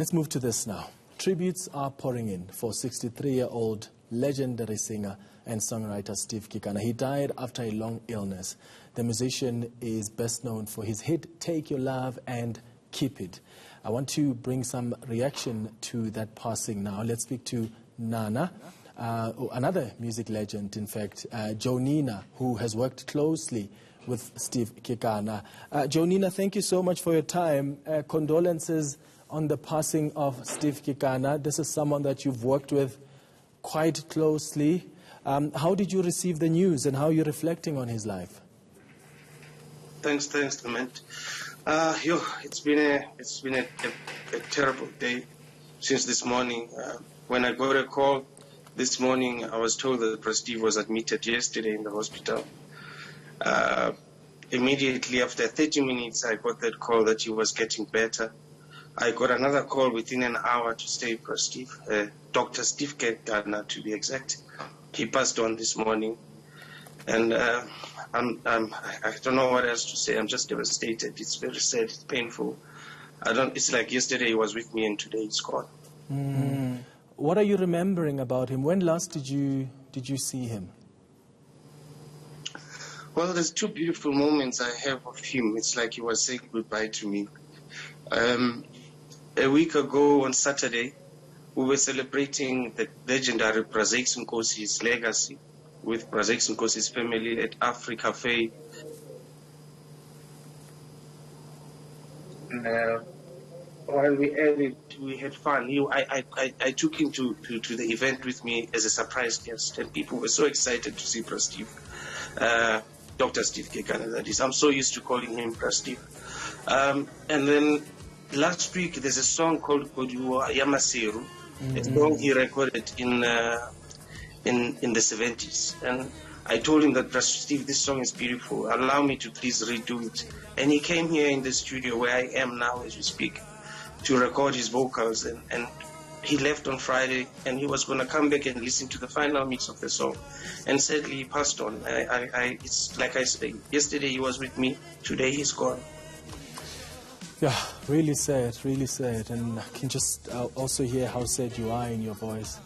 Let's move to this now. Tributes are pouring in for 63-year-old legendary singer and songwriter Steve Kekana. He died after a long illness. The musician is best known for his hit Take Your Love and Keep It. I want to bring some reaction to that passing now. Let's speak to Nana, another music legend, in fact, Jonina, who has worked closely with Steve Kekana. Jonina, thank you so much for your time. Condolences on the passing of Steve Kekana. This is someone that you've worked with quite closely. How did you receive the news, and how are you reflecting on his life? Thanks, Clement. It's been a terrible day since this morning. When I got a call this morning, I was told that Steve was admitted yesterday in the hospital. Immediately after 30 minutes, I got that call that he was getting better. I got another call within an hour to say Steve, Dr. Steve Kekana to be exact. He passed on this morning, and I don't know what else to say. I'm just devastated. It's very sad. It's painful. It's like yesterday he was with me, and today he's gone. What are you remembering about him? When last did you see him? Well, there's two beautiful moments I have of him. It's like he was saying goodbye to me. A week ago on Saturday, we were celebrating the legendary Brazek Nkosi's legacy with Brazek Nkosi's family at Africa Cafe. While we had fun. I took him to the event with me as a surprise guest, and people were so excited to see Steve, Dr. Steve Kekana, that is. I'm so used to calling him Steve. And then last week, there's a song called Kodiwa Yamaseru, a song he recorded in the 70s. And I told him that, Steve, this song is beautiful. Allow me to please redo it. And he came here in the studio where I am now as we speak to record his vocals. And he left on Friday, and he was going to come back and listen to the final mix of the song. And sadly, he passed on. It's like I said, yesterday he was with me, today he's gone. Yeah, really sad, and I can just also hear how sad you are in your voice,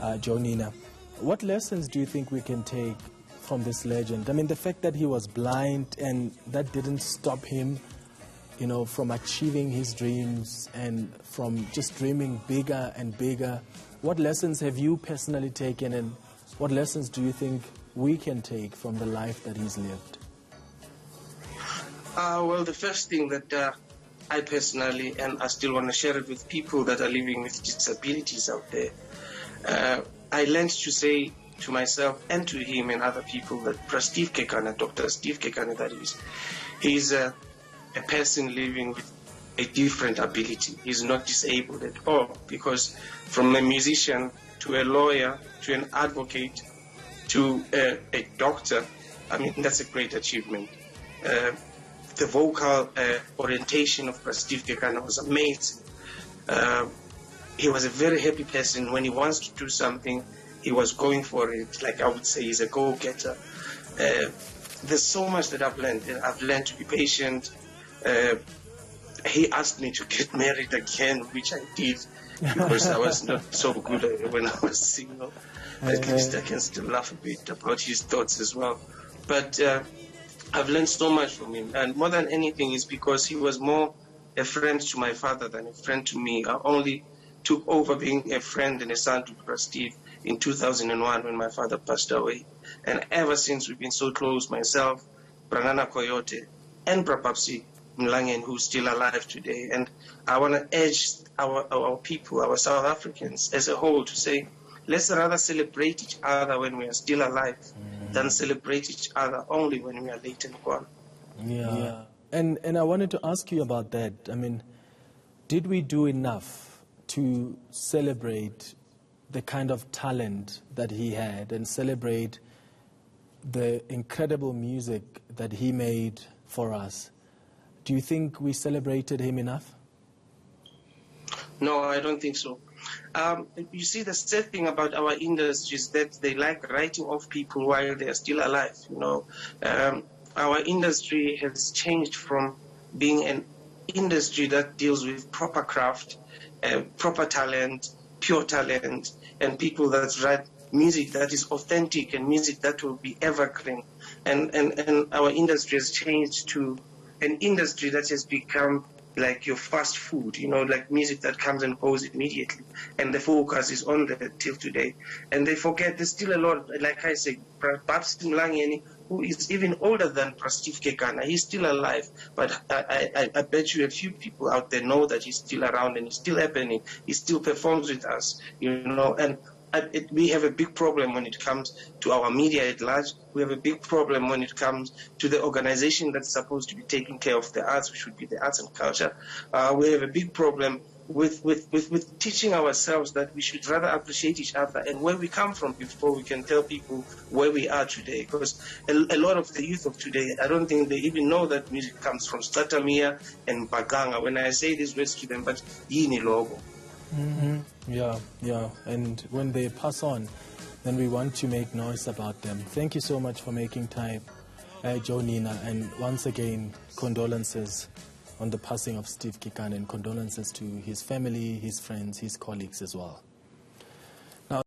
Jonina. What lessons do you think we can take from this legend? I mean, the fact that he was blind and that didn't stop him, you know, from achieving his dreams and from just dreaming bigger and bigger. What lessons have you personally taken, and what lessons do you think we can take from the life that he's lived? Well, the first thing that I personally, and I still want to share it with people that are living with disabilities out there, I learned to say to myself and to him and other people that Steve Kekana, Dr. Steve Kekana, that is, he's a person living with a different ability. He's not disabled at all, because from a musician to a lawyer to an advocate to a doctor, I mean, that's a great achievement. The vocal orientation of Steve Kekana was amazing. He was a very happy person. When he wants to do something, he was going for it. Like I would say, he's a go-getter. There's so much that I've learned. I've learned to be patient. He asked me to get married again, which I did, because I was not so good when I was single. Okay. At least I can still laugh a bit about his thoughts as well. But I've learned so much from him, and more than anything is because he was more a friend to my father than a friend to me. I only took over being a friend and a son to Steve in 2001 when my father passed away. And ever since, we've been so close, myself, Branana Coyote, and Brapapsi Mlangen, who's still alive today. And I want to urge our people, our South Africans as a whole, to say, let's rather celebrate each other when we are still alive than celebrate each other only when we are late and gone. Yeah. And I wanted to ask you about that. I mean, did we do enough to celebrate the kind of talent that he had and celebrate the incredible music that he made for us? Do you think we celebrated him enough? No, I don't think so. You see, the sad thing about our industry is that they like writing off people while they are still alive. You know, our industry has changed from being an industry that deals with proper craft proper talent, pure talent, and people that write music that is authentic and music that will be evergreen. And our industry has changed to an industry that has become like your fast food, like music that comes and goes immediately. And the focus is on that till today. And they forget there's still a lot, like I say, Babs Mlangeni, who is even older than Steve Kekana. He's still alive. But I bet you a few people out there know that he's still around and he's still happening. He still performs with us, and we have a big problem when it comes to our media at large. We have a big problem when it comes to the organization that's supposed to be taking care of the arts, which would be the arts and culture. We have a big problem with teaching ourselves that we should rather appreciate each other and where we come from before we can tell people where we are today. Because a lot of the youth of today, I don't think they even know that music comes from Statamia and Baganga. When I say these words to them, but yini logo. Mm-hmm. Yeah. And when they pass on, then we want to make noise about them. Thank you so much for making time, Joe Nina. And once again, condolences on the passing of Steve Kekana and condolences to his family, his friends, his colleagues as well.